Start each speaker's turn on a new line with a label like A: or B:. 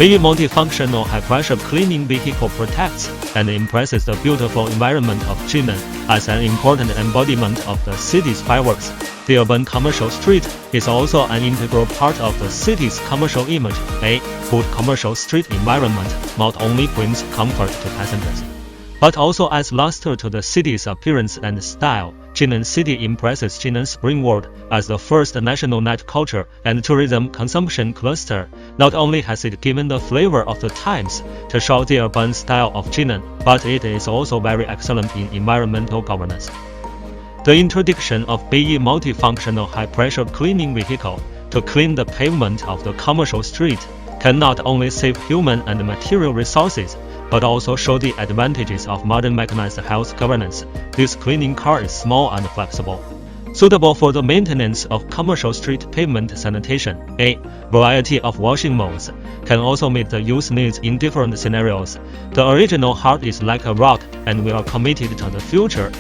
A: Being multifunctional high-pressure cleaning vehicle protects and impresses the beautiful environment of Jinan as an important embodiment of the city's fireworks. The urban commercial street is also an integral part of the city's commercial image. A good commercial street environment not only brings comfort to passengers, but also adds luster to the city's appearance and style. Jinan City impresses Jinan Spring World as the first national night culture and tourism consumption cluster. Not only has it given the flavor of the times to show the urban style of Jinan, but it is also very excellent in environmental governance. The introduction of Beyi multifunctional high-pressure cleaning vehicle to clean the pavement of the commercial street can not only save human and material resources, but also show the advantages of modern mechanized health governance. This cleaning car is small and flexible, suitable for the maintenance of commercial street pavement sanitation. A variety of washing modes can also meet the use needs in different scenarios. The original heart is like a rock, and we are committed to the future